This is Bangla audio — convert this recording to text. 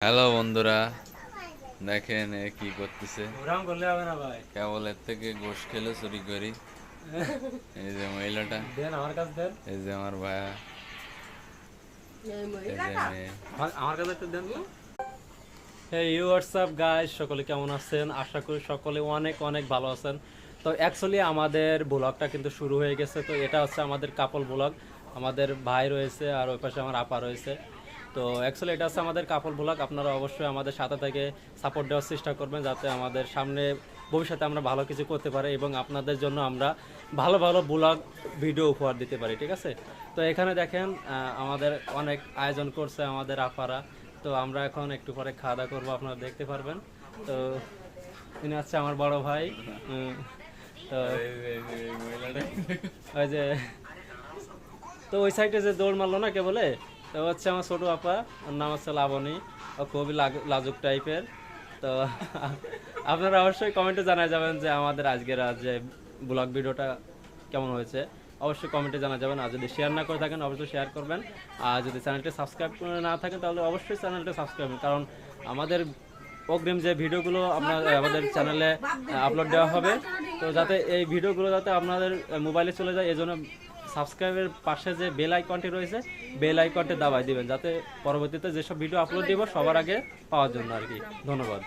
হ্যালো বন্ধুরা, দেখেন এ কি করতেছে। ওরকম করলে হবে না ভাই। কেবল এর থেকে গোশ খেলে চুরি করি। এই যে মহিলাটা, দেন আমার কাছে দেন। এই যে আমার ভাইয়া, এই যে মেয়ে। আমার কাছে একটু দেন তো। হে হোয়াটসঅ্যাপ গাইস, সকলে কেমন আছেন? আশা করি সকলে অনেক অনেক ভালো আছেন। তো অ্যাকচুয়ালি আমাদের ব্লগটা কিন্তু শুরু হয়ে গেছে। তো এটা হচ্ছে আমাদের কাপল ব্লগ। আমাদের ভাই রয়েছে আর ওই পাশে আমার আপা রয়েছে। তো অ্যাকচুয়ালি এটা হচ্ছে আমাদের কাপল ব্লগ। আপনারা অবশ্যই আমাদের সাথে থেকে সাপোর্ট দেওয়ার চেষ্টা করবেন, যাতে আমাদের সামনে ভবিষ্যতে আমরা ভালো কিছু করতে পারি এবং আপনাদের জন্য আমরা ভালো ভালো ব্লগ ভিডিও উপহার দিতে পারি, ঠিক আছে? তো এখানে দেখেন আমাদের অনেক আয়োজন করছে আমাদের আপারা। তো আমরা এখন একটু পরে খাওয়া দাওয়া করবো, আপনারা দেখতে পারবেন। তো ইনি হচ্ছে আমার বড় ভাই। তো এই মহিলাটা ওই যে, তো ওই সাইডে যে দৌড় মারলো না কে বলে, তো হচ্ছে আমার ছোট আপা, ওর নাম হচ্ছে লাবণী। ও খুবই লাজুক টাইপের। তো আপনারা অবশ্যই কমেন্টে জানাই যাবেন যে আমাদের আজকের যে ব্লগ ভিডিওটা কেমন হয়েছে। অবশ্যই কমেন্টে জানা যাবেন। আর যদি শেয়ার না করে থাকেন অবশ্যই শেয়ার করবেন। আর যদি চ্যানেলটি সাবস্ক্রাইব করে না থাকেন তাহলে অবশ্যই চ্যানেলটা সাবস্ক্রাইব করবেন, কারণ আমাদের অগ্রিম যে ভিডিওগুলো আমাদের চ্যানেলে আপলোড দেওয়া হবে, তো যাতে এই ভিডিওগুলো যাতে আপনাদের মোবাইলে চলে যায়, এই জন্য সাবস্ক্রাইবের পাশে যে বেল আইকনটি রয়েছে, বেল আইকনটি দাবাই দিবেন, যাতে পরবর্তীতে যেসব ভিডিও আপলোড দিব সবার আগে পাওয়ার জন্য আর কি। ধন্যবাদ।